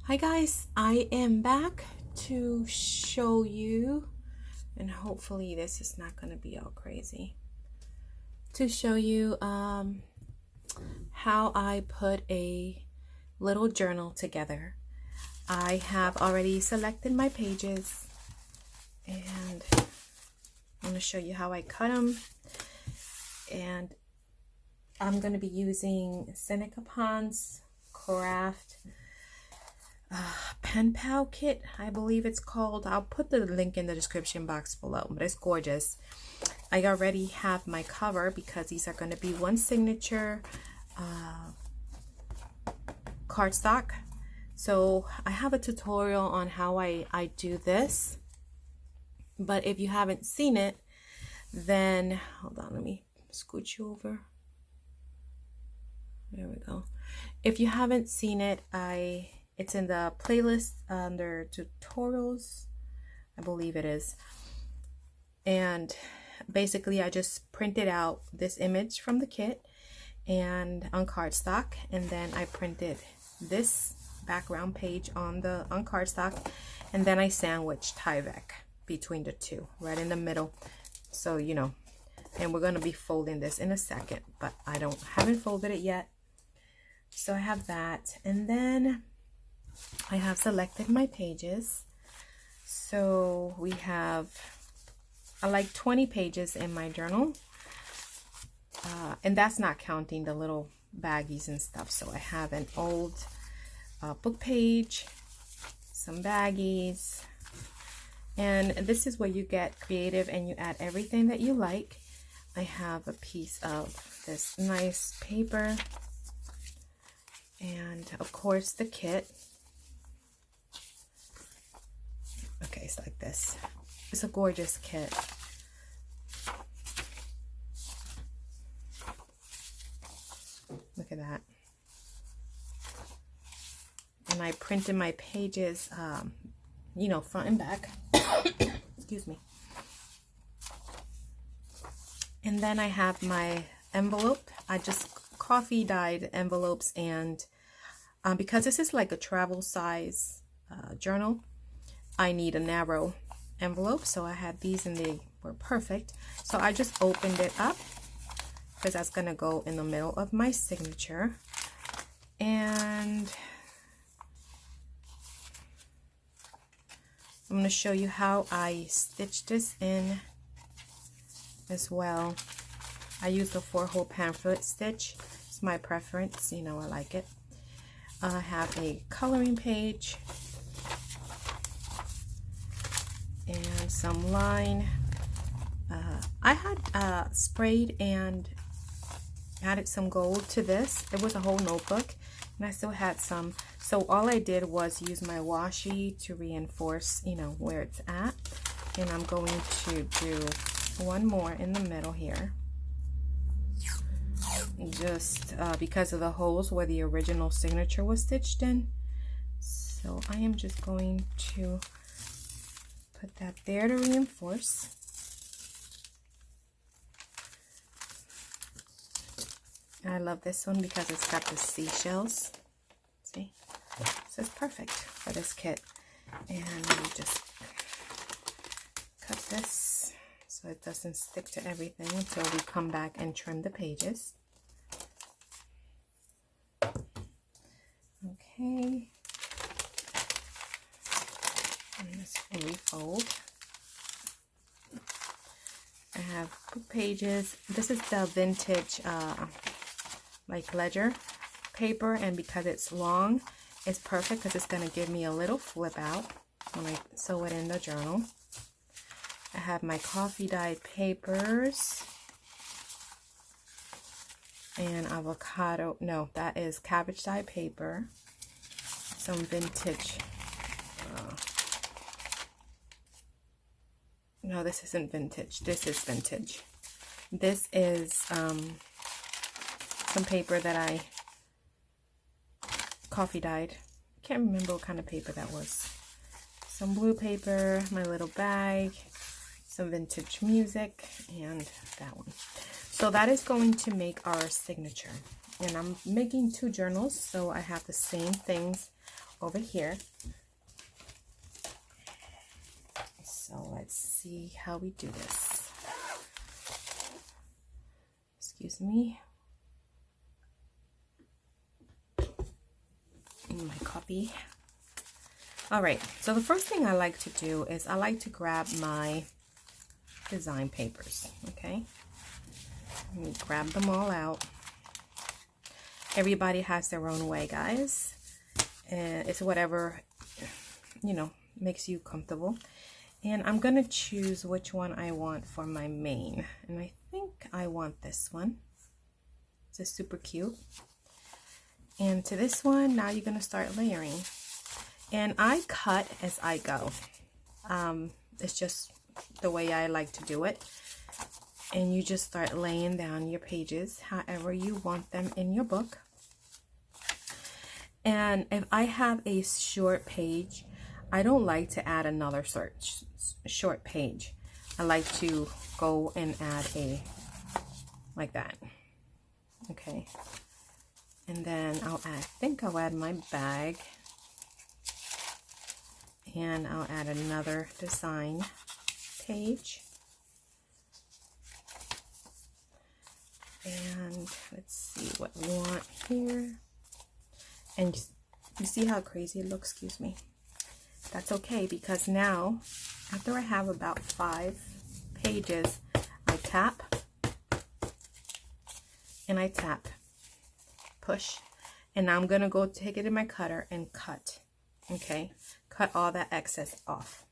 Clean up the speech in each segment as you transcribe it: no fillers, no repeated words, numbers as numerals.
Hi guys, I am back to show you, and hopefully this is not going to be all crazy, to show you how I put a little journal together. I have already selected my pages and I'm going to show you how I cut them, and I'm going to be using Seneca Pond's Craft pen pal kit, I believe it's called. I'll put the link in the description box below, but it's gorgeous. I already have my cover because these are going to be one signature cardstock. So I have a tutorial on how I do this, but if you haven't seen it, then hold on, let me scooch you over. There we go. If you haven't seen it, it's in the playlist under tutorials, I believe it is. And basically I just printed out this image from the kit and on cardstock, and then I printed this background page on cardstock, and then I sandwiched Tyvek between the two, right in the middle. So you know, and we're going to be folding this in a second, but I haven't folded it yet. So I have that, and then I have selected my pages. So we have like 20 pages in my journal, and that's not counting the little baggies and stuff. So I have an old book page, some baggies, and this is where you get creative and you add everything that you like. I have a piece of this nice paper, and of course the kit. Okay, it's like this. It's a gorgeous kit. Look at that. And I printed my pages, you know, front and back. Excuse me. And then I have my envelope. I just coffee dyed envelopes, and because this is like a travel size journal, I need a narrow envelope, so I had these and they were perfect. So I just opened it up because that's gonna go in the middle of my signature. And I'm gonna show you how I stitch this in as well. I use the 4-hole pamphlet stitch. It's my preference, you know, I like it. I have a coloring page and some line. I had sprayed and added some gold to this. It was a whole notebook, and I still had some. So all I did was use my washi to reinforce, you know, where it's at. And I'm going to do one more in the middle here, just because of the holes where the original signature was stitched in. So I am just going to put that there to reinforce. And I love this one because it's got the seashells. See? So it's perfect for this kit. And we just cut this so it doesn't stick to everything until we come back and trim the pages. Okay. And this refold. I have book pages. This is the vintage like ledger paper, and because it's long, it's perfect because it's going to give me a little flip out when I sew it in the journal. I have my coffee dyed papers and avocado, no, that is cabbage dye paper. Some vintage, no, this isn't vintage, this is vintage. This is some paper that I coffee dyed. Can't remember what kind of paper that was. Some blue paper, my little bag, some vintage music, and that one. So that is going to make our signature. And I'm making 2 journals, so I have the same things over here. So let's see how we do this. Excuse me. My coffee. All right, so the first thing I like to do is I like to grab my design papers, okay? Let me grab them all out. Everybody has their own way, guys. And it's whatever, you know, makes you comfortable. And I'm going to choose which one I want for my main. And I think I want this one. It's just super cute. And to this one, now you're going to start layering. And I cut as I go. It's just the way I like to do it. And you just start laying down your pages however you want them in your book. And if I have a short page, I don't like to add another short page. I like to go and add a, like that. Okay. And then I think I'll add my bag. And I'll add another design page. And let's see what we want here. And you see how crazy it looks? Excuse me. That's okay, because now, after I have about 5 pages, I tap and I tap, push, and now I'm gonna go take it in my cutter and cut. Okay, cut all that excess off.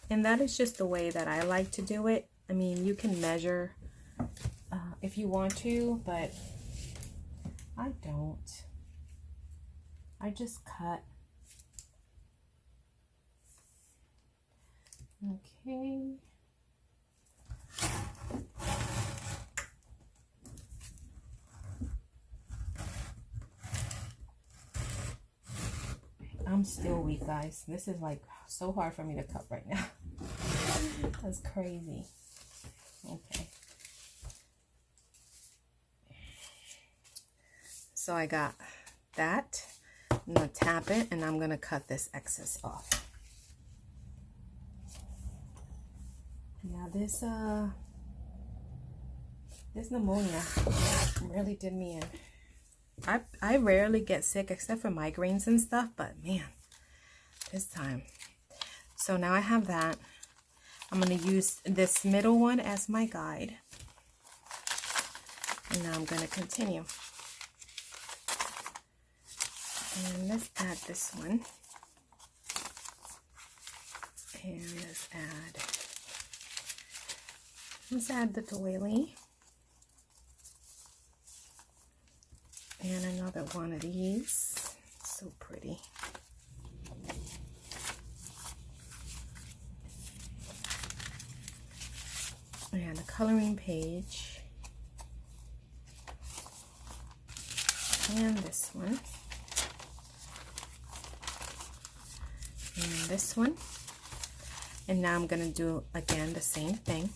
And that is just the way that I like to do it. I mean, you can measure if you want to, but I don't. I just cut. Okay. I'm still weak, guys. This is like so hard for me to cut right now. That's crazy. Okay. So I got that. I'm gonna tap it and I'm gonna cut this excess off. Now this pneumonia really did me in. I rarely get sick except for migraines and stuff, but man, this time. So now I have that. I'm going to use this middle one as my guide. And now I'm going to continue. And let's add this one. And let's add the doily. And another one of these. So pretty. And a coloring page. And this one. And this one. And now I'm going to do again the same thing.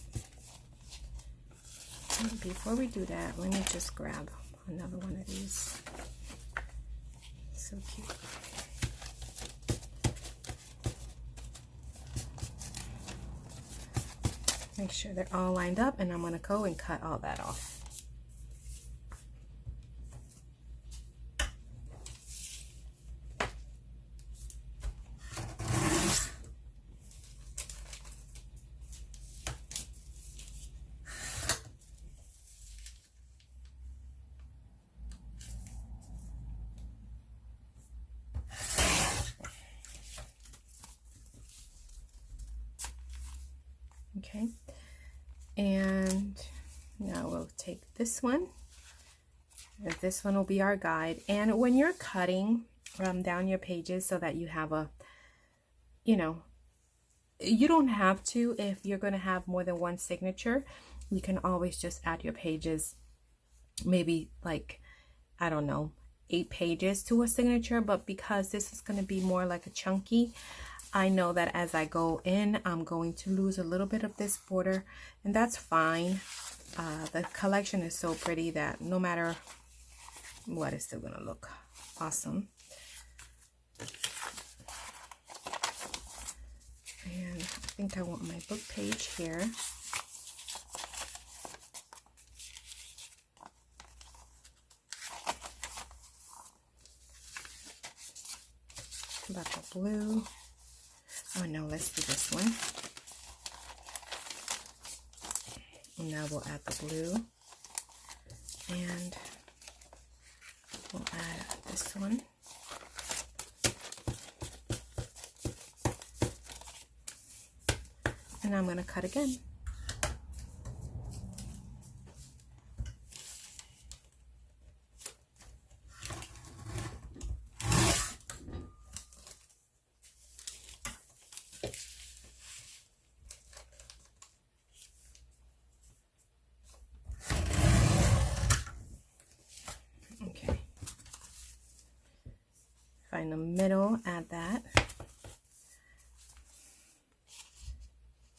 And before we do that, let me just grab another one of these. So cute. Make sure they're all lined up, and I'm going to go and cut all that off. Okay, and now we'll take this one. This one will be our guide. And when you're cutting down your pages so that you have a, you know, you don't have to, if you're going to have more than one signature, you can always just add your pages, maybe like, I don't know, 8 pages to a signature. But because this is going to be more like a chunky, I know that as I go in, I'm going to lose a little bit of this border, and that's fine. The collection is so pretty that no matter what, it's still gonna look awesome. And I think I want my book page here. About the blue. Oh no, let's do this one. And now we'll add the blue. And we'll add this one. And I'm going to cut again. Okay. Find the middle, add that.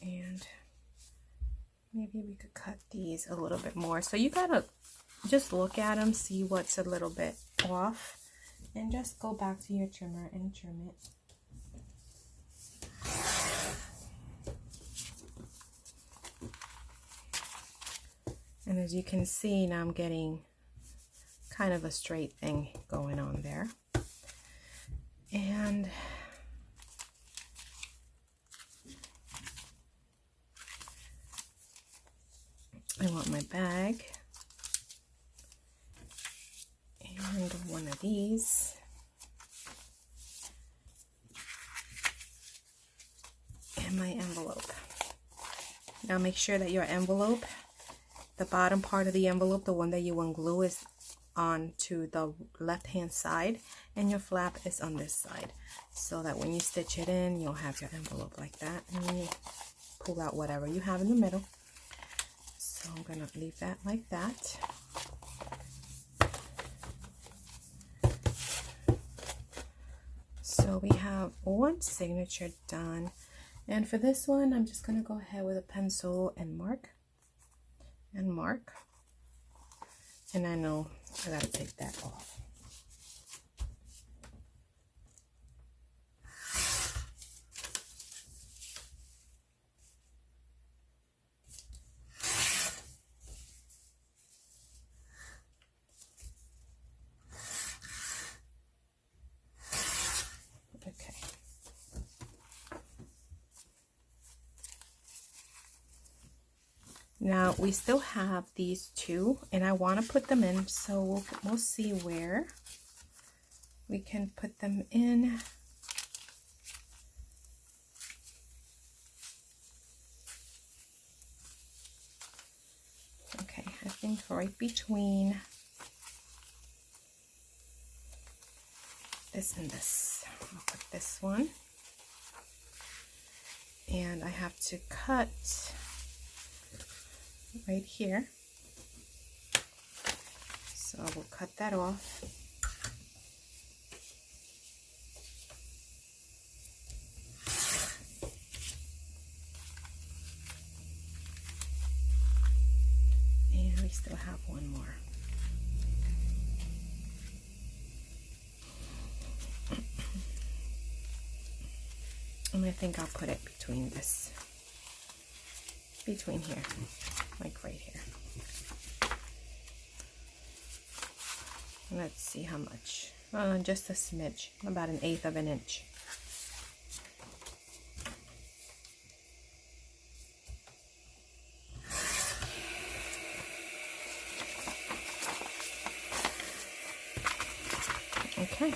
And maybe we could cut these a little bit more. So you gotta just look at them, see what's a little bit off, and just go back to your trimmer and trim it. And as you can see, now I'm getting kind of a straight thing going on there. And I want my bag and one of these, and my envelope. Now make sure that your envelope, the bottom part of the envelope, the one that you want glue, is on to the left hand side, and your flap is on this side, so that when you stitch it in, you'll have your envelope like that, and then you pull out whatever you have in the middle. So I'm gonna leave that like that. So we have one signature done, and for this one I'm just gonna go ahead with a pencil and mark and mark. And I know I gotta take that off. Okay. Now we still have these two, and I want to put them in, so we'll see where we can put them in. Okay, I think right between this and this. I'll put this one, and I have to cut right here, so I will cut that off. And we still have one more. And I think I'll put it between this, between here, like right here. Let's see how much. Just a smidge, about 1/8 of an inch. Okay,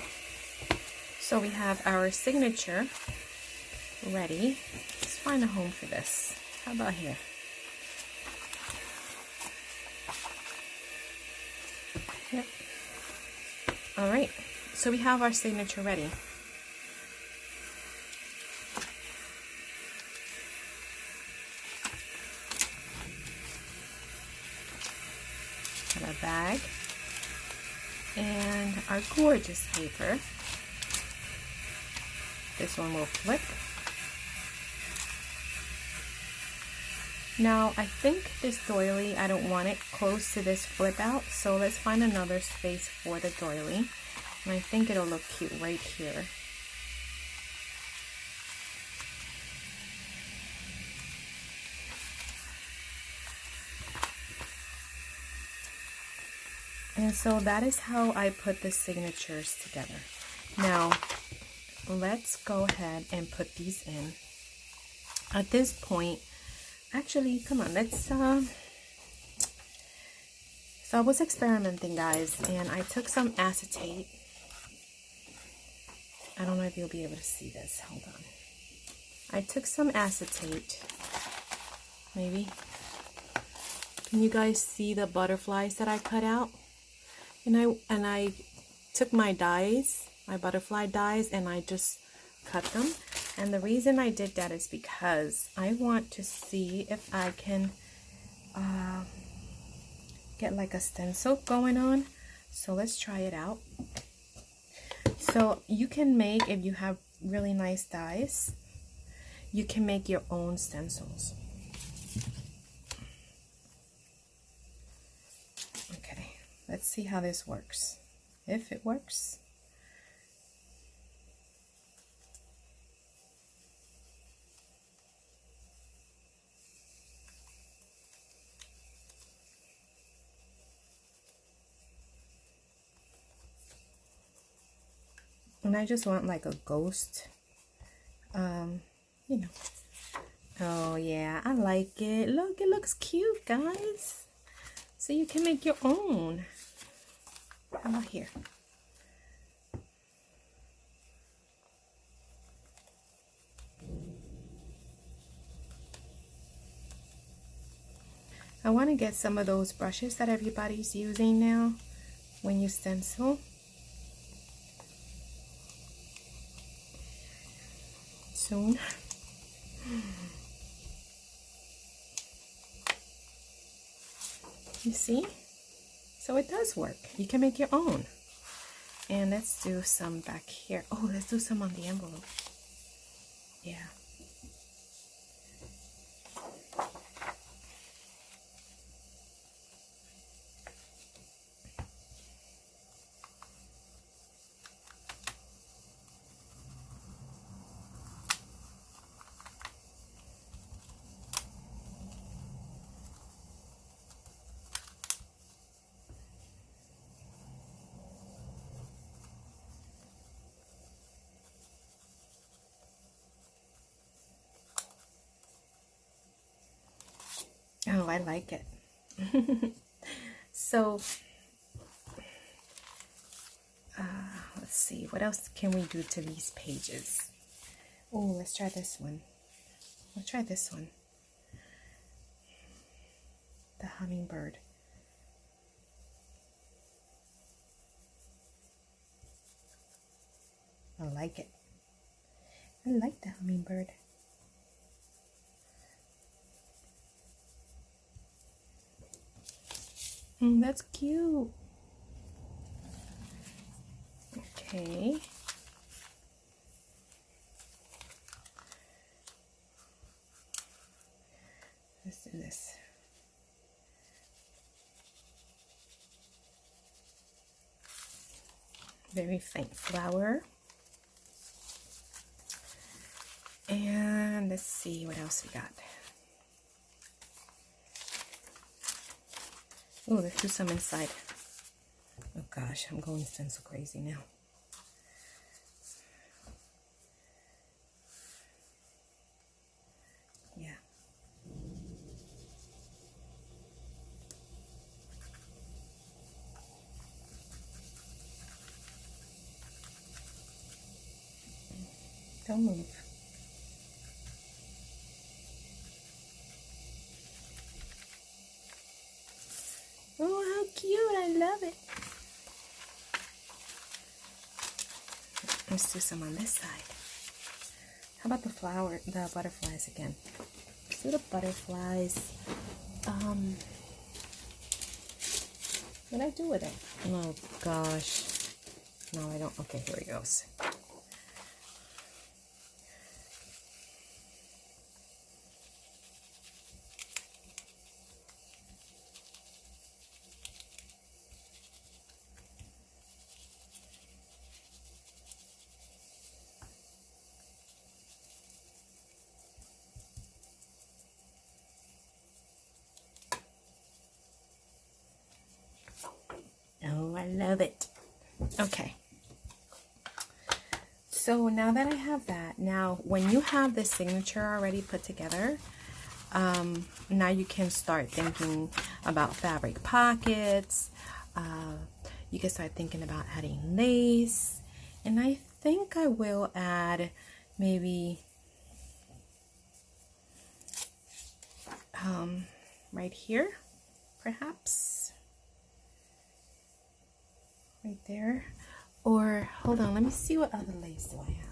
so we have our signature ready. Let's find a home for this. How about here? Yep. All right, so we have our signature ready. Got our bag and our gorgeous paper. This one will flip. Now I think this doily, I don't want it close to this flip out, so let's find another space for the doily. And I think it'll look cute right here. And so that is how I put the signatures together. Now, let's go ahead and put these in. At this point, actually, come on, let's, so I was experimenting, guys, and I took some acetate. I don't know if you'll be able to see this. Hold on. I took some acetate. Maybe. Can you guys see the butterflies that I cut out? And I took my dies, my butterfly dies, and I just cut them. And the reason I did that is because I want to see if I can get like a stencil going on. So let's try it out. So you can make, if you have really nice dies, you can make your own stencils. Okay, let's see how this works. If it works. And I just want like a ghost, you know. Oh yeah, I like it. Look, it looks cute, guys. So you can make your own. How about here? I want to get some of those brushes that everybody's using now when you stencil. Soon. You see? So it does work. You can make your own. And let's do some back here. Oh, let's do some on the envelope. Yeah. Oh, I like it. So, let's see. What else can we do to these pages? Oh, let's try this one. Let's try this one. The hummingbird. I like it. I like the hummingbird. That's cute. Okay. Let's do this. Very faint flower. And let's see what else we got. Oh, let's do some inside. Oh gosh, I'm going stencil crazy now. Yeah. Don't move. Oh, how cute. I love it. Let's do some on this side. How about the flower, the butterflies again? Let's do the butterflies. What did I do with it? Oh gosh. No, I don't. Okay, here it goes. Love it. Okay. So now that I have that, now when you have this signature already put together, now you can start thinking about fabric pockets. You can start thinking about adding lace. And I think I will add maybe right here, perhaps. Right there. Or, hold on, let me see what other lace do I have.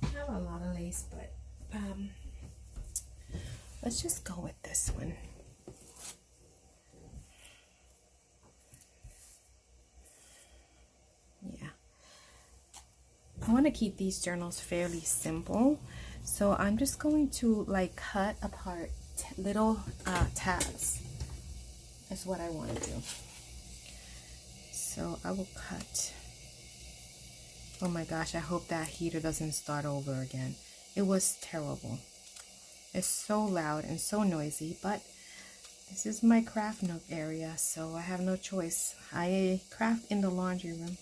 I have a lot of lace, but let's just go with this one. Yeah. I want to keep these journals fairly simple, so I'm just going to like cut apart little tabs. That's what I want to do. So I will cut. Oh my gosh, I hope that heater doesn't start over again. It was terrible. It's so loud and so noisy, but this is my craft nook area, so I have no choice. I craft in the laundry room.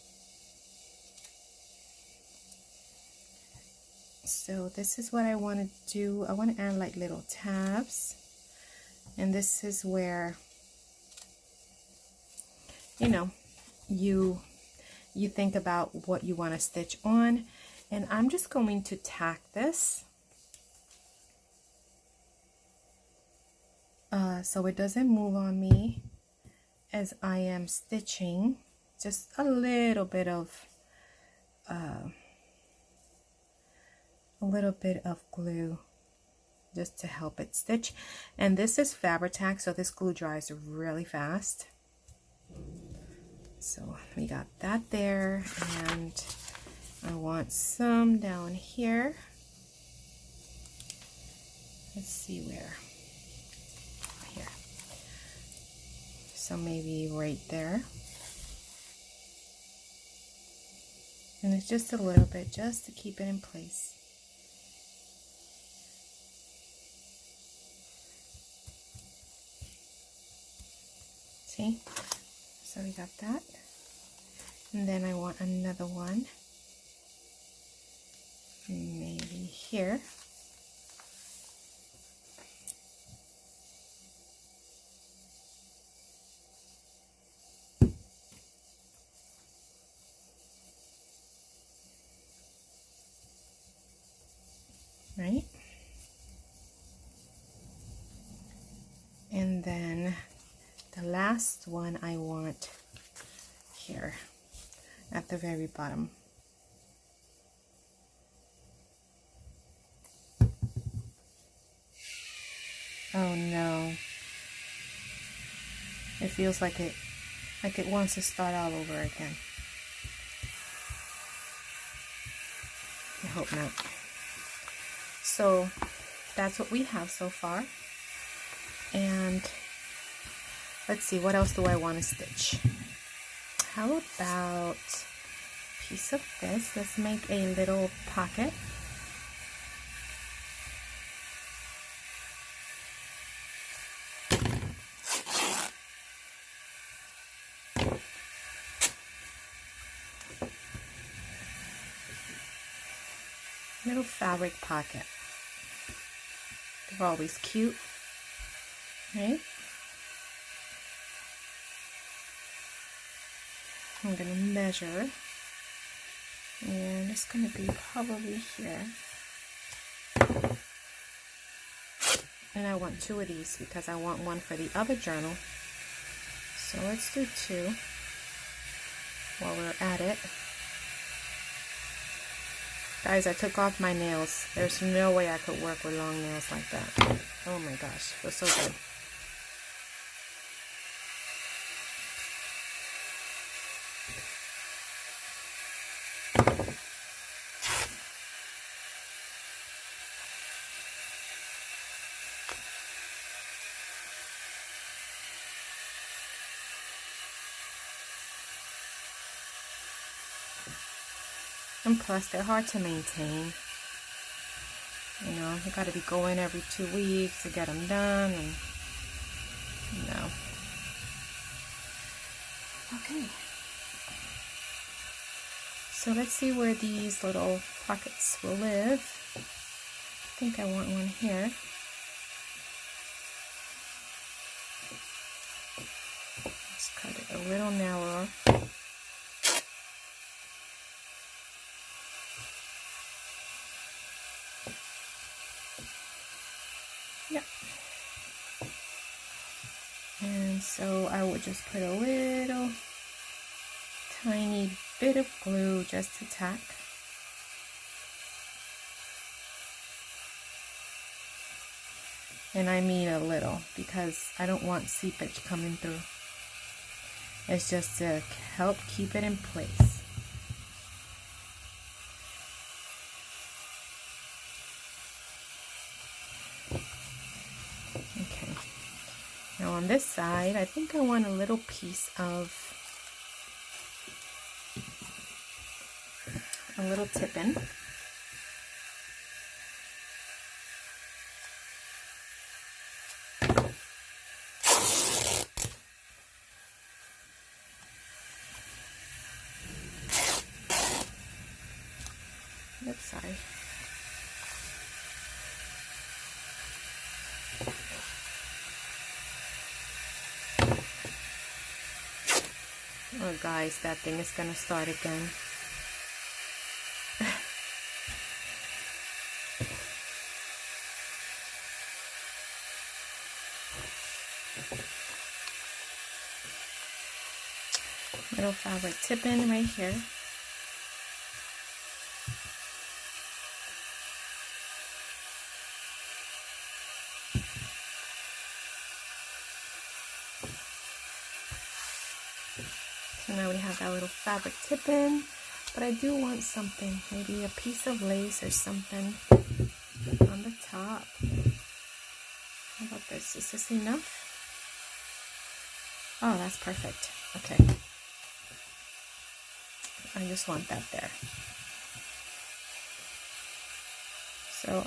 So this is what I want to do. I want to add like little tabs, and this is where, you know, you think about what you want to stitch on. And I'm just going to tack this so it doesn't move on me as I am stitching. Just a little bit of glue just to help it stitch. And this is Fabri-Tac, so this glue dries really fast. So we got that there, and I want some down here. Let's see where. Here. So maybe right there. And it's just a little bit, just to keep it in place. See? So we got that. And then I want another one. Maybe here. Right? And then the last one I want here at the very bottom. Oh no. It feels like it wants to start all over again. I hope not. So that's what we have so far. And let's see, what else do I want to stitch? How about a piece of this? Let's make a little pocket. Little fabric pocket. They're always cute, right? I'm going to measure, and it's going to be probably here. And I want 2 of these because I want one for the other journal. So let's do 2 while we're at it. Guys, I took off my nails. There's no way I could work with long nails like that. Oh my gosh, feels so good. And plus, they're hard to maintain. You know, you got to be going every 2 weeks to get them done, and you know. Okay. So let's see where these little pockets will live. I think I want one here. Let's cut it a little narrower. Yep. And so I would just put a little tiny bit of glue just to tack. And I mean a little, because I don't want seepage coming through. It's just to help keep it in place. Okay. Now on this side, I think I want a little piece of a little tip-in. Oops, sorry. Oh guys, that thing is gonna start again. Little fabric tip-in right here. So now we have that little fabric tip-in, but I do want something, maybe a piece of lace or something on the top. How about this? Is this enough? Oh, that's perfect. Okay. I just want that there. So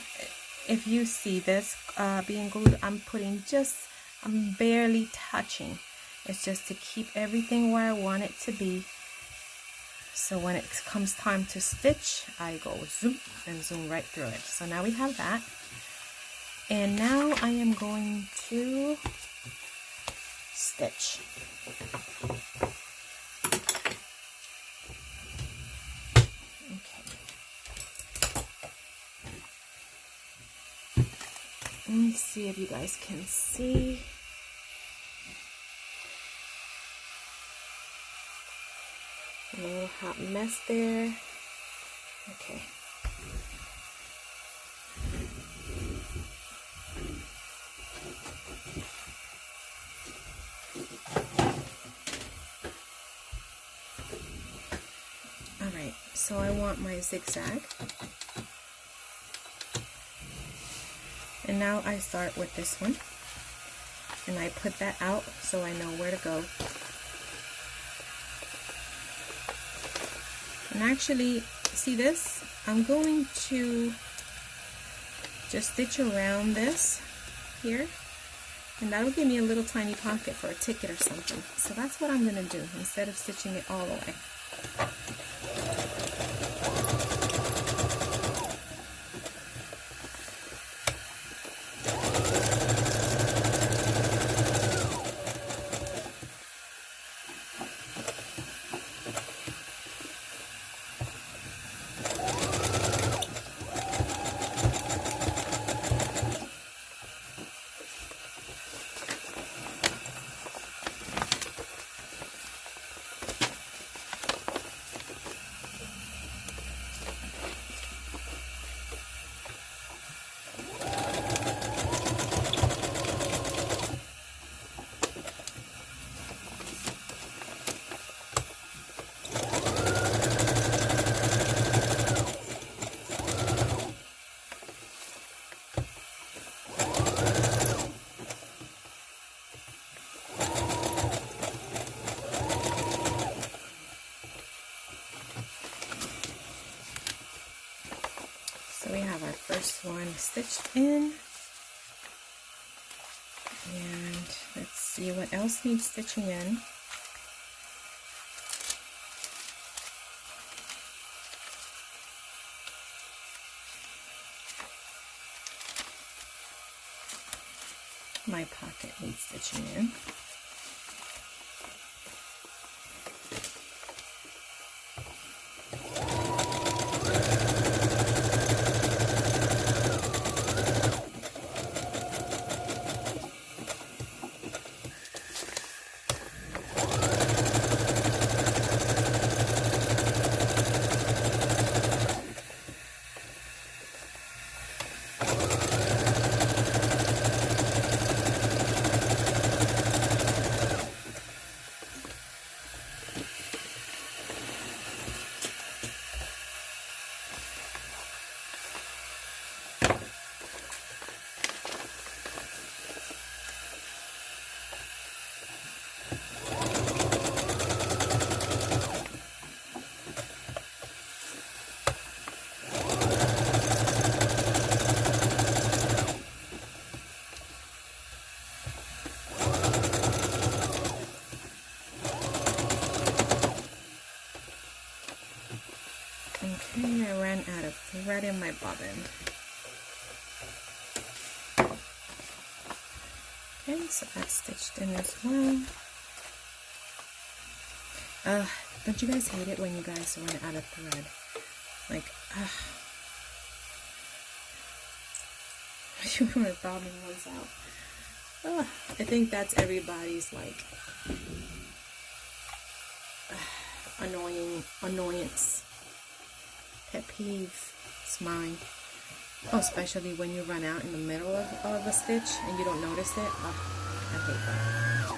if you see this being glued, I'm barely touching. It's just to keep everything where I want it to be. So when it comes time to stitch, I go zoom and zoom right through it. So now we have that. And now I am going to stitch. Okay. Let me see if you guys can see. A little hot mess there. Okay. Alright, so I want my zigzag. And now I start with this one. And I put that out so I know where to go. And actually, see this? I'm going to just stitch around this here, and that'll give me a little tiny pocket for a ticket or something. So that's what I'm going to do instead of stitching it all the way. this one stitched in. And let's see what else needs stitching in. My pocket needs stitching in. Okay, I ran out of thread in my bobbin. Okay, so that's stitched in as well. Don't you guys hate it when you guys run out of thread? Like, your bobbin runs out. I think that's everybody's like annoyance. Pet peeve. It's mine. Oh, especially when you run out in the middle of a stitch and you don't notice it. I hate that.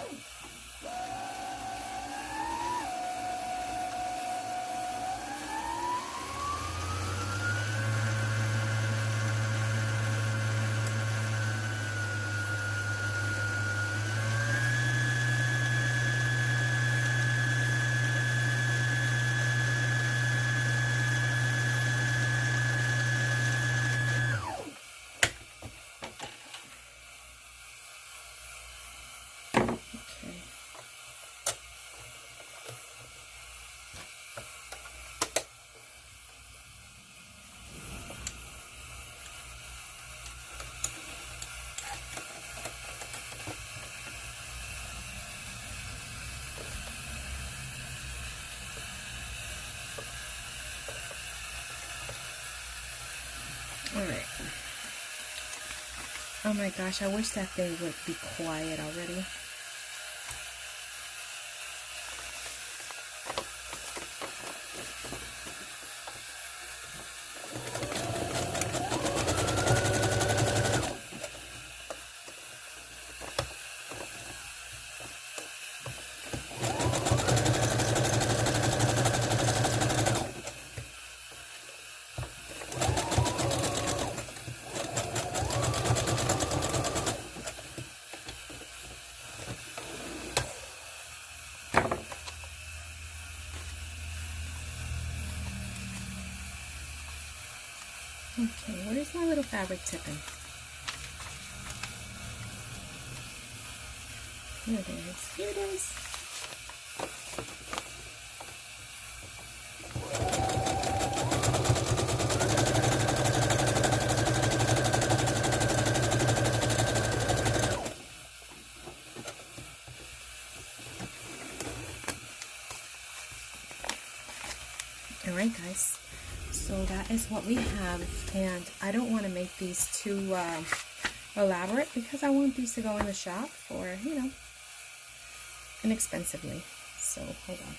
Alright. Oh my gosh, I wish that thing would be quiet already. Okay, where's my little fabric tipping? Here it is. Here it is. Alright guys, so that is what we have, and I don't want to make these too elaborate because I want these to go in the shop for, you know, inexpensively. So hold on.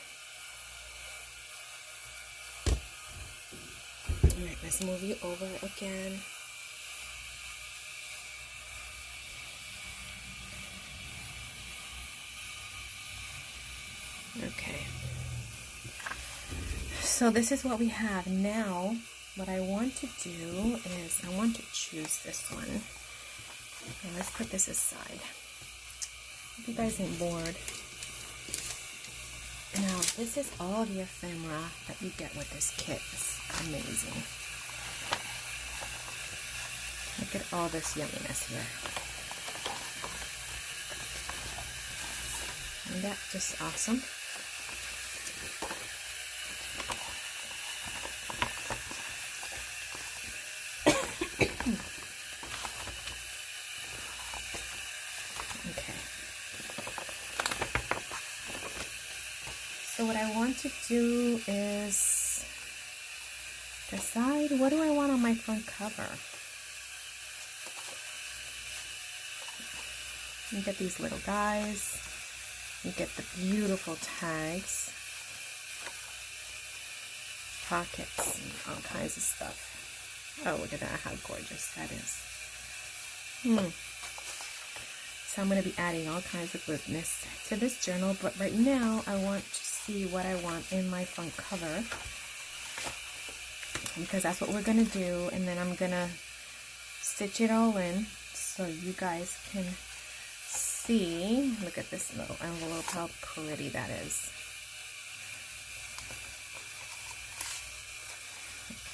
Alright, let's move you over again. Okay. So this is what we have now. What I want to do is I want to choose this one. And let's put this aside. Hope you guys ain't bored. Now this is all the ephemera that you get with this kit. It's amazing. Look at all this yumminess here. Isn't that just awesome? Okay. So what I want to do is decide, what do I want on my front cover? You get these little guys. You get the beautiful tags, pockets, and all kinds of stuff. Oh, look at that, how gorgeous that is. So I'm going to be adding all kinds of goodness to this journal, but right now I want to see what I want in my front cover, because that's what we're going to do, and then I'm going to stitch it all in so you guys can see. Look at this little envelope, how pretty that is.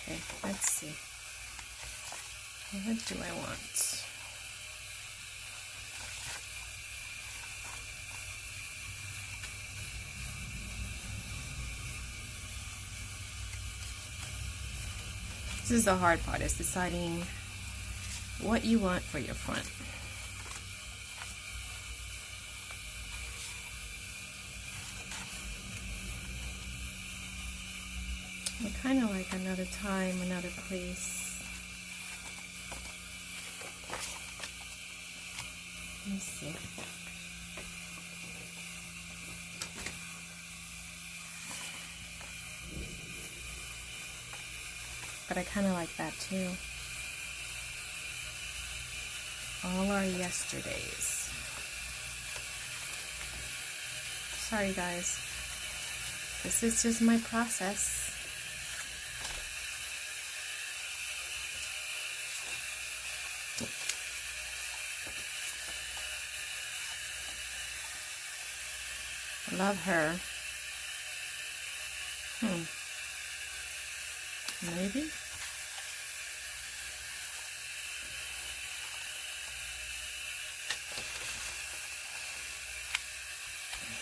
Okay, let's see. What do I want? This is the hard part, is deciding what you want for your front. I kind of like another time, another place. Let me see. But I kind of like that too. All our yesterdays. Sorry guys. This is just my process. Love her. Maybe?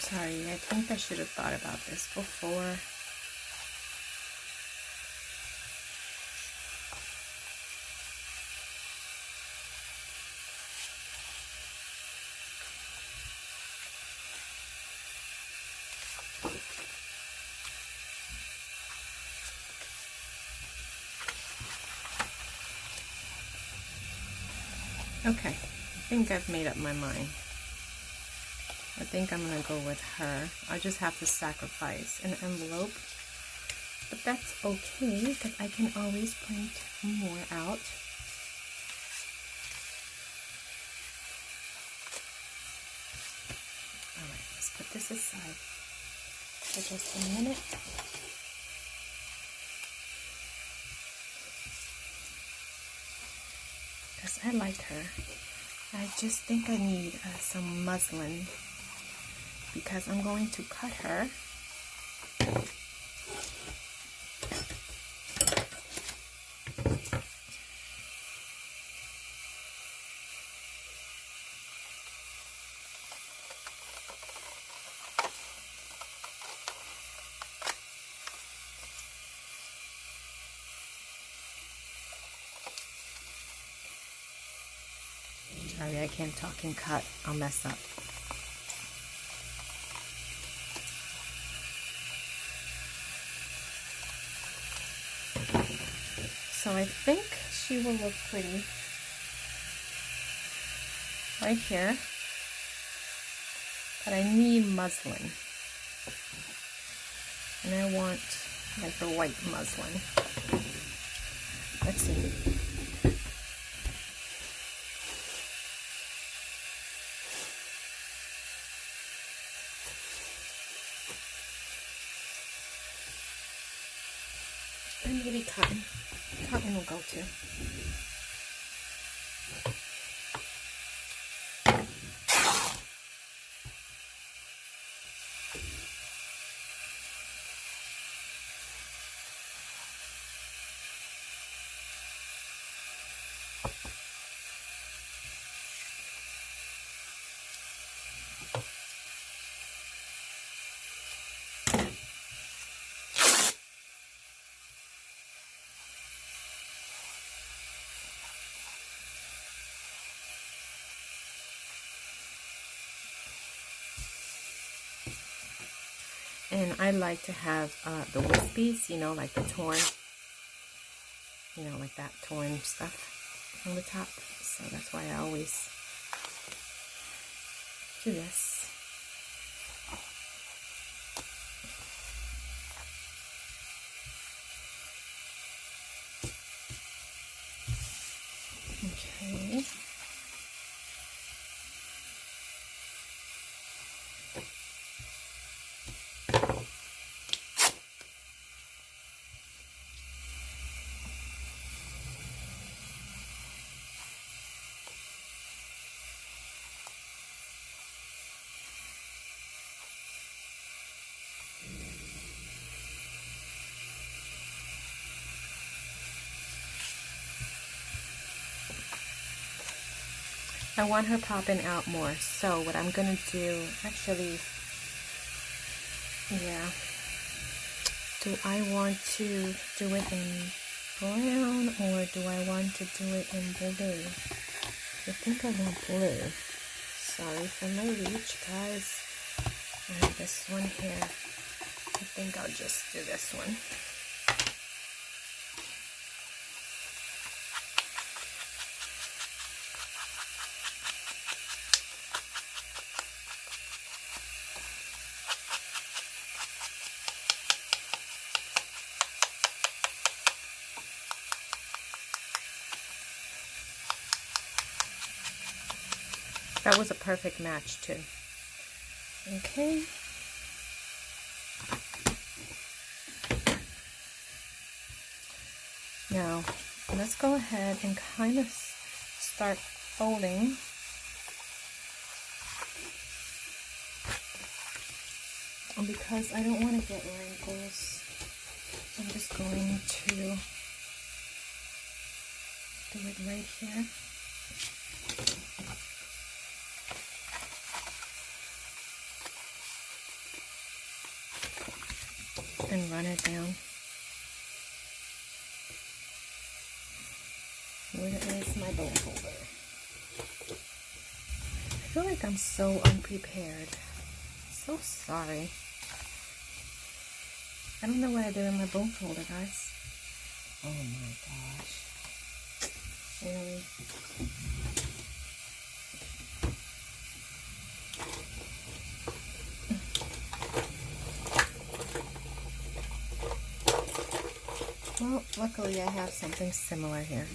Sorry, I think I should have thought about this before. Okay, I think I've made up my mind. I think I'm gonna go with her. I just have to sacrifice an envelope, but that's okay because I can always print more out. All right, let's put this aside for just a minute. Because I like her. I just think I need some muslin because I'm going to cut her. Sorry, I can't talk and cut. I'll mess up. So I think she will look pretty right here. But I need muslin. And I want like the white muslin. Let's see. And maybe cotton. Cotton will go too. And I like to have the wispies, you know, like the torn, you know, like that torn stuff on the top. So that's why I always do this. Okay. I want her popping out more, so what I'm gonna do, actually, yeah, do I want to do it in brown or do I want to do it in blue? I think I want blue. Sorry for my reach, guys. I have this one here. I think I'll just do this one. That was a perfect match too. Okay. Now, let's go ahead and kind of start folding. And because I don't want to get wrinkles, I'm just going to do it right here. And run it down. Where is my bone folder? I feel like I'm so unprepared. So sorry. I don't know what I did in my bone folder, guys. Oh my gosh. Really? Well, luckily I have something similar here.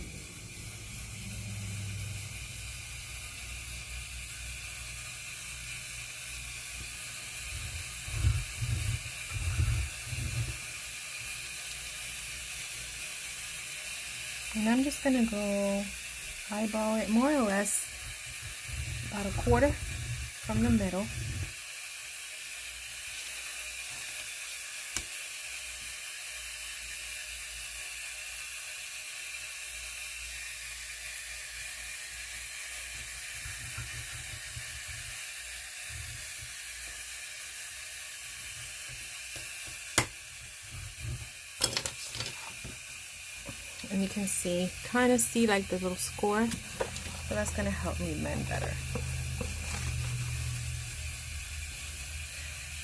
And I'm just going to go eyeball it more or less about a quarter from the middle. And you can see, kind of see like the little score. So that's going to help me blend better.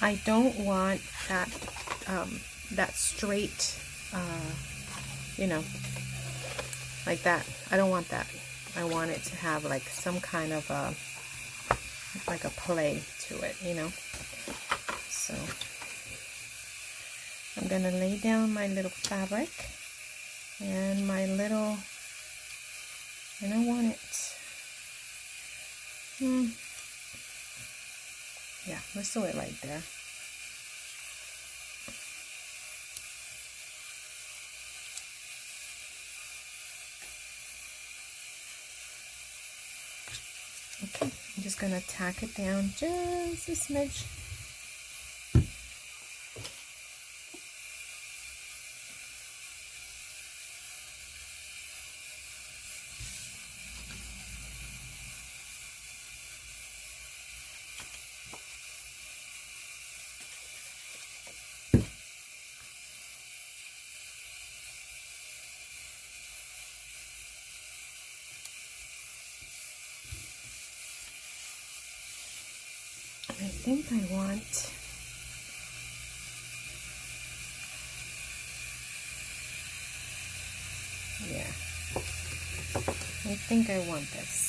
I don't want that that straight, you know, like that. I don't want that. I want it to have like some kind of like a play to it, you know. So I'm going to lay down my little fabric and my little, and I want it, yeah, let's do it right there. Okay, I'm just gonna tack it down just a smidge. I think I want Yeah. I think I want this.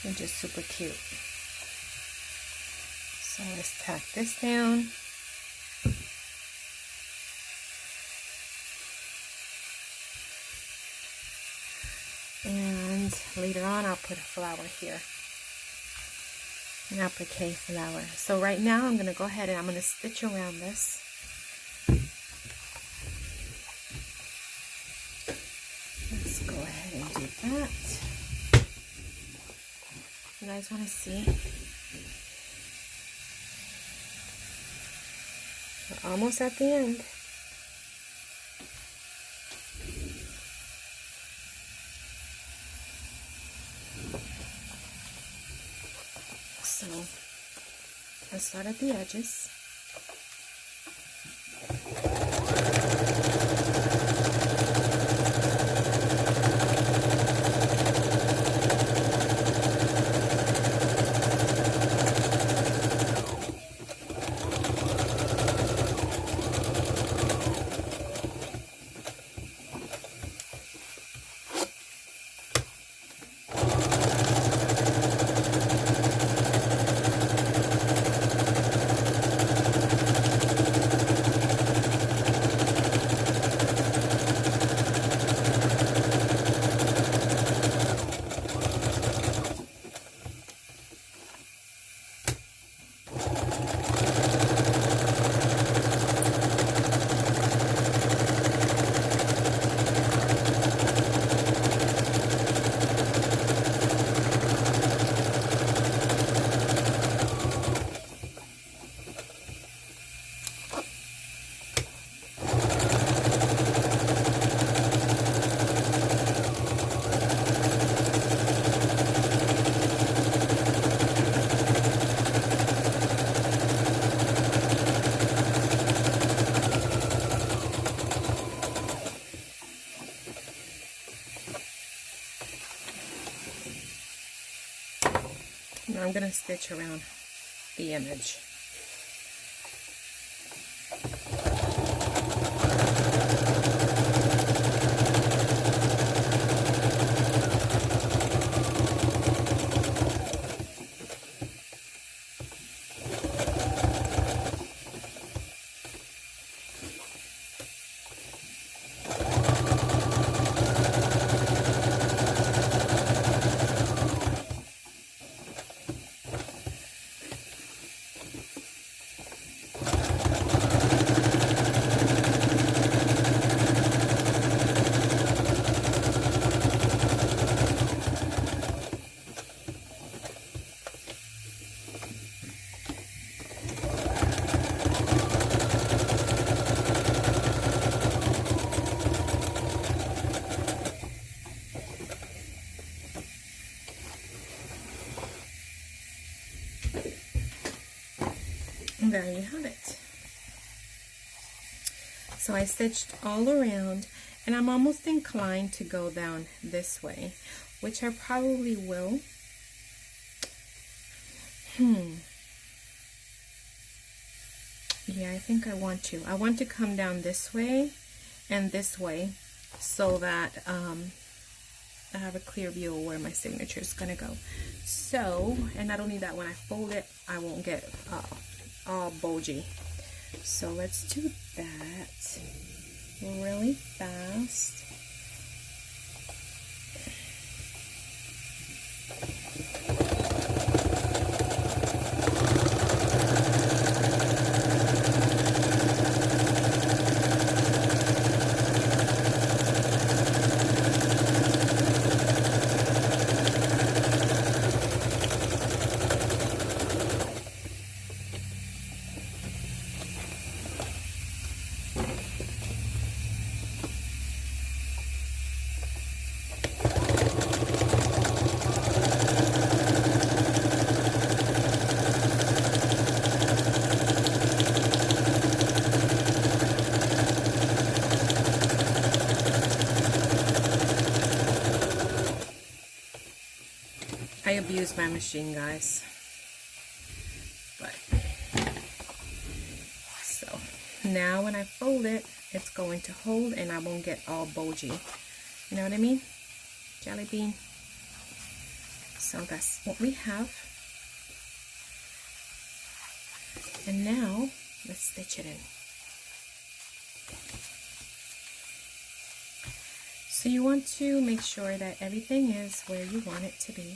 It's just super cute. So let's tack this down. And later on I'll put a flower here. An applique flower. So right now I'm going to go ahead and I'm going to stitch around this. Let's go ahead and do that. You guys want to see? We're almost at the end. So let's start at the edges. Now I'm going to stitch around the image. And there you have it. So I stitched all around, and I'm almost inclined to go down this way, which I probably will. Yeah, I think I want to. I want to come down this way and this way so that I have a clear view of where my signature is going to go. So, and not only that, when I fold it, I won't get all bulgy. So let's do that really fast. I abuse my machine, guys. But so now when I fold it, it's going to hold and I won't get all bulgy. You know what I mean? Jelly bean. So that's what we have. And now let's stitch it in. So you want to make sure that everything is where you want it to be.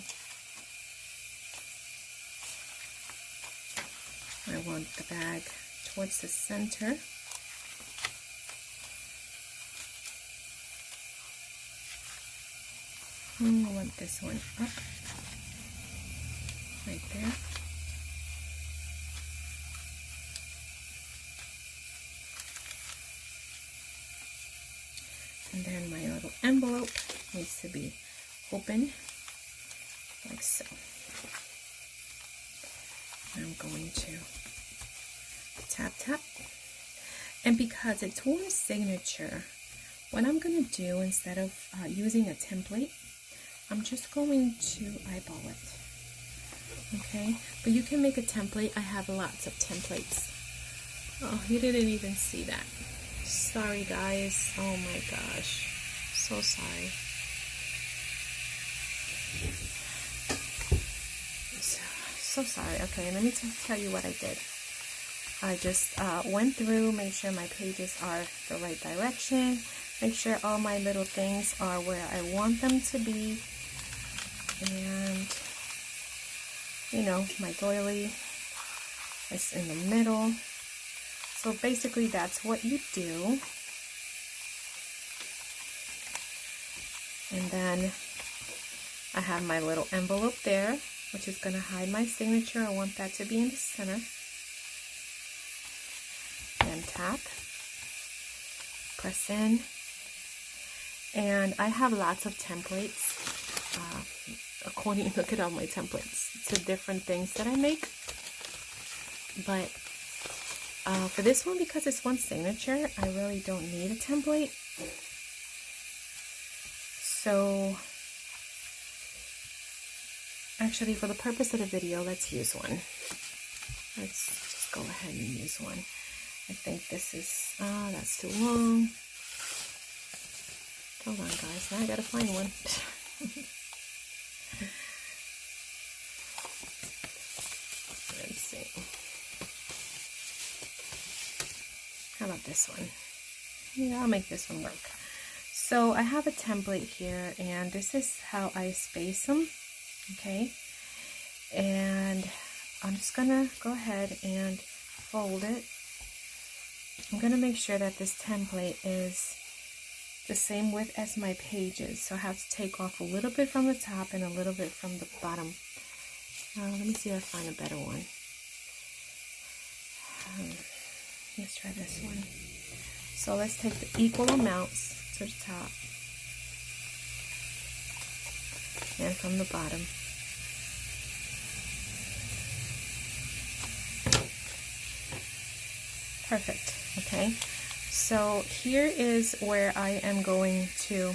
I want the bag towards the center. I want this one up, right there. And then my little envelope needs to be open, like so. I'm going to tap, tap. And because it's one signature, what I'm going to do, instead of using a template, I'm just going to eyeball it. Okay? But you can make a template. I have lots of templates. Oh, you didn't even see that. Sorry, guys. Oh my gosh. So sorry. So sorry. Okay, let me tell you what I did. I just went through, made sure my pages are the right direction, make sure all my little things are where I want them to be, and you know, my doily is in the middle. So basically that's what you do. And then I have my little envelope there, which is going to hide my signature. I want that to be in the center. And tap, press in. And I have lots of templates. Look at all my templates. It's different things that I make. But for this one, because it's one signature, I really don't need a template. So actually, for the purpose of the video, let's use one. Let's just go ahead and use one. I think this is, that's too long. Hold on, guys, now I gotta find one. Let's see. How about this one? Yeah, I'll make this one work. So I have a template here, and this is how I space them, okay? And I'm just gonna go ahead and fold it. I'm gonna make sure that this template is the same width as my pages. So I have to take off a little bit from the top and a little bit from the bottom. Let me see if I find a better one. Let's try this one. So let's take the equal amounts to the top and from the bottom. Perfect. Okay, so here is where I am going to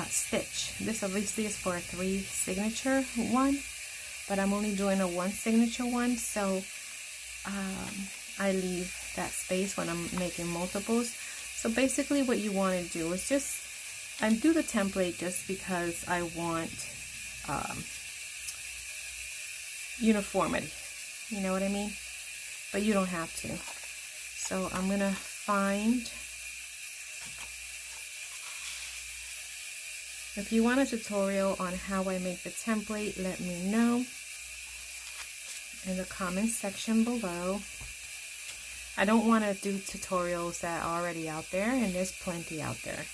stitch. This obviously is for a 3 signature one, but I'm only doing a 1 signature one, so I leave that space when I'm making multiples. So basically what you want to do is just do the template just because I want uniformity, you know what I mean? But you don't have to. So I'm gonna find, if you want a tutorial on how I make the template, let me know in the comment section below. I don't want to do tutorials that are already out there, and there's plenty out there.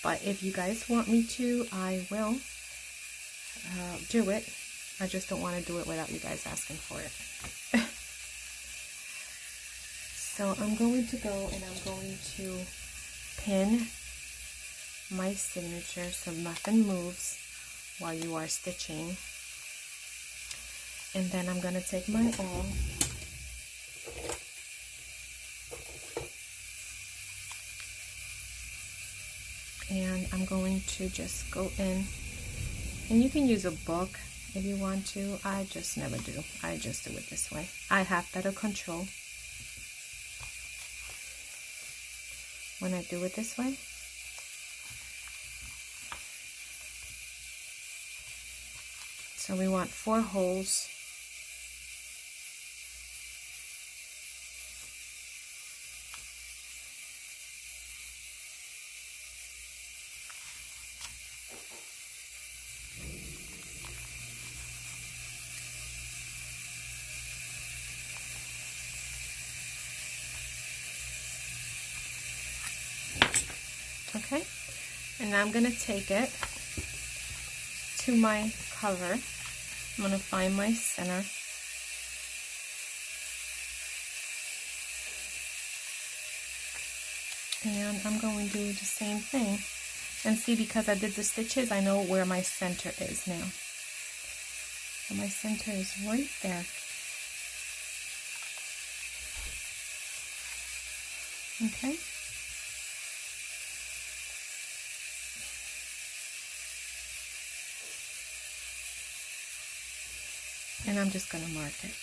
But if you guys want me to, I will do it. I just don't want to do it without you guys asking for it. So I'm going to go and I'm going to pin my signature so nothing moves while you are stitching. And then I'm going to take my awl and I'm going to just go in And you can use a book if you want to. I just never do. I just do it this way. I have better control when I do it this way. So we want 4 holes. Okay, and now I'm going to take it to my cover. I'm going to find my center. And I'm going to do the same thing. And see, because I did the stitches, I know where my center is now. So my center is right there. Okay. And I'm just going to mark it.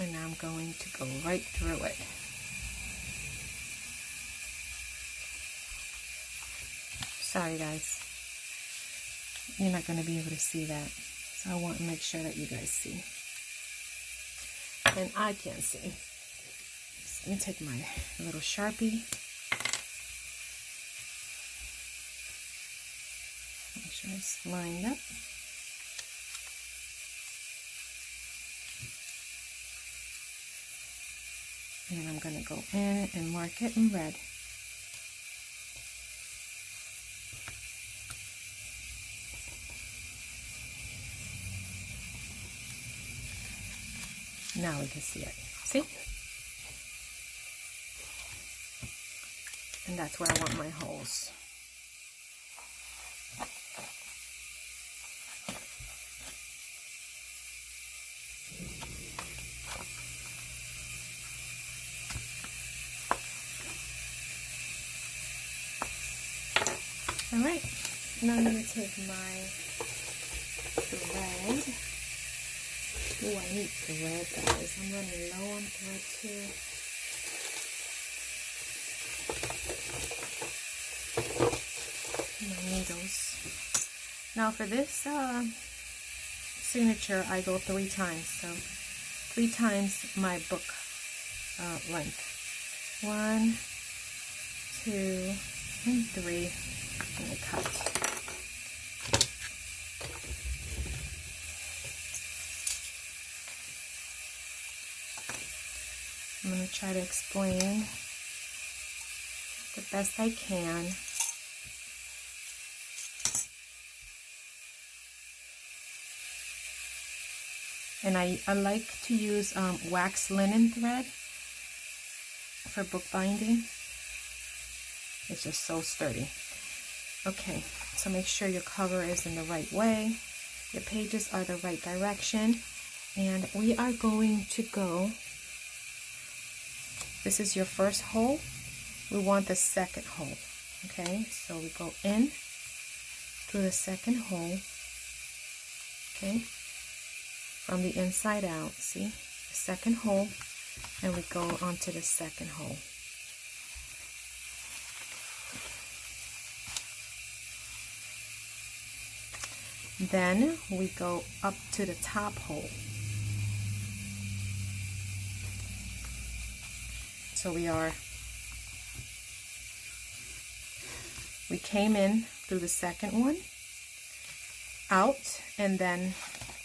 And now I'm going to go right through it. Sorry guys, you're not going to be able to see that. So I want to make sure that you guys see. And I can't see. So let me take my little Sharpie. Make sure it's lined up. And I'm going to go in and mark it in red. Now we can see it. See? And that's where I want my holes. Alright, now I'm going to take my thread. Oh, I need thread, guys. I'm running low on thread too. My needles. Now for this signature, I go 3 times. So 3 times my book length. 1, 2, and 3. And I cut. I'm going to try to explain the best I can. And I like to use wax linen thread for bookbinding. It's just so sturdy. Okay, so make sure your cover is in the right way. Your pages are the right direction. And we are going to go, this is your first hole. We want the second hole. Okay, so we go in through the second hole. Okay, from the inside out, see? The second hole, and we go onto the second hole. Then we go up to the top hole. So we came in through the second one, out, and then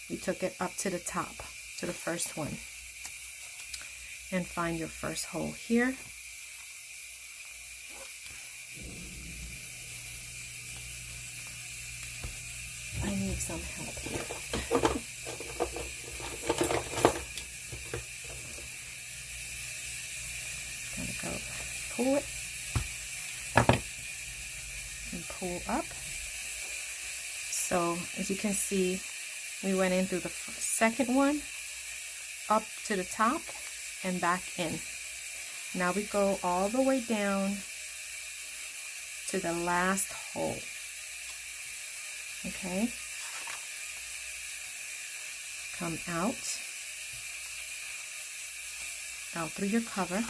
we took it up to the top, to the first one. And find your first hole here. I need some help here. Gotta go pull it. pull up. So as you can see, we went in through the second one, up to the top and back in. Now we go all the way down to the last hole. Okay, come out through your cover,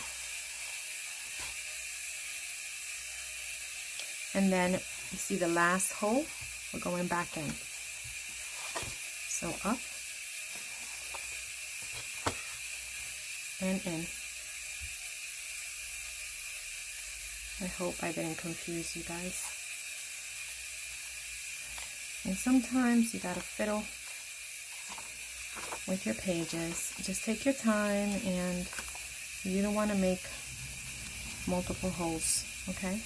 and then you see the last hole, we're going back in. So up and in. I hope I didn't confuse you guys. And sometimes you gotta fiddle with your pages. Just take your time, and you don't want to make multiple holes, okay?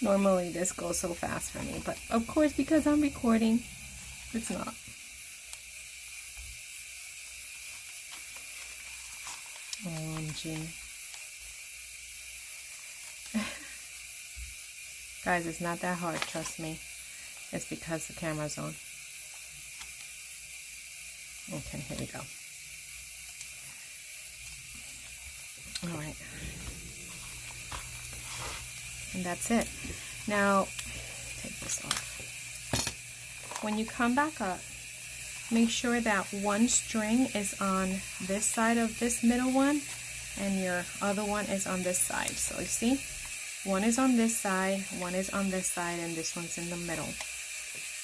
Normally this goes so fast for me, but of course because I'm recording, it's not. OMG. Guys, it's not that hard, trust me. It's because the camera's on. Okay, here we go. All right. And that's it. Now, take this off. When you come back up, make sure that one string is on this side of this middle one, and your other one is on this side. So you see, one is on this side, one is on this side, and this one's in the middle.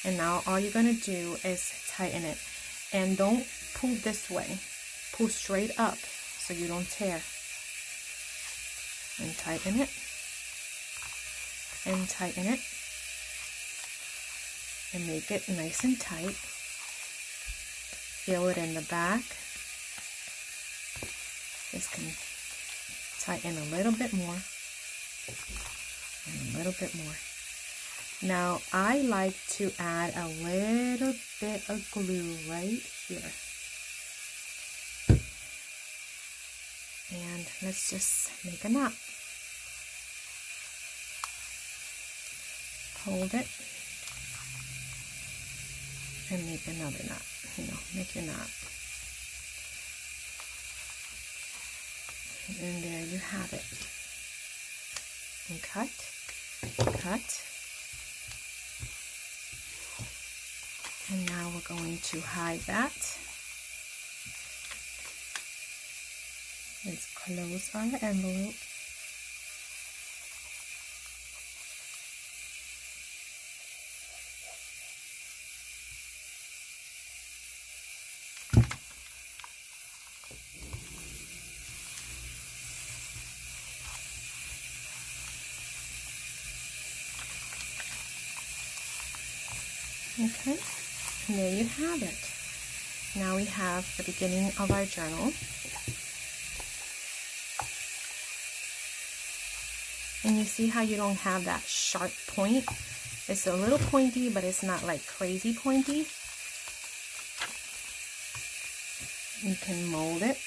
And now all you're going to do is tighten it. And don't pull this way. Pull straight up so you don't tear. And tighten it. And tighten it. And make it nice and tight. Feel it in the back. Just can tighten a little bit more. And a little bit more. Now, I like to add a little bit of glue right here. And let's just make a knot. Hold it. And make another knot. Make your knot. And there you have it. And cut. Cut. And now we're going to hide that. Let's close our envelope. Okay, and there you have it. Now we have the beginning of our journal. And you see how you don't have that sharp point? It's a little pointy, but it's not like crazy pointy. You can mold it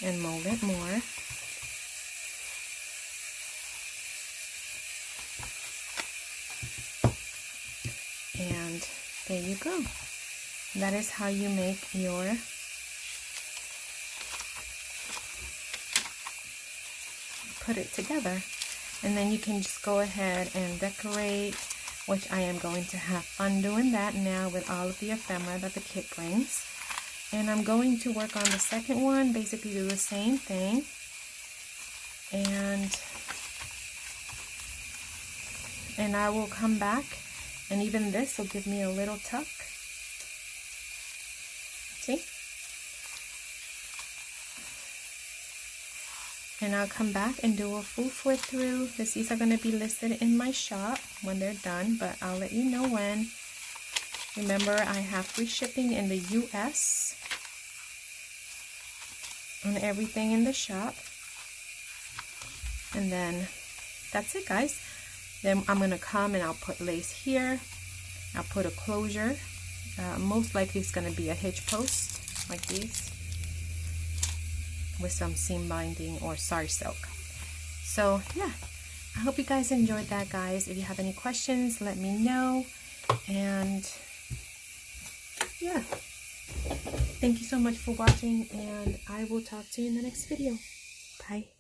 and mold it more. And there you go. That is how you make your put it together. And then you can just go ahead and decorate, which I am going to have fun doing that now with all of the ephemera that the kit brings. And I'm going to work on the second one, basically do the same thing. And I will come back. And even this will give me a little tuck. See? And I'll come back and do a full flip through. These are going to be listed in my shop when they're done, but I'll let you know when. Remember, I have free shipping in the US on everything in the shop. And then that's it, guys. Then I'm gonna come and I'll put lace here. I'll put a closure. Most likely it's gonna be a hitch post like these with some seam binding or sari silk. So yeah, I hope you guys enjoyed that, guys. If you have any questions, let me know. And yeah, thank you so much for watching, and I will talk to you in the next video. Bye.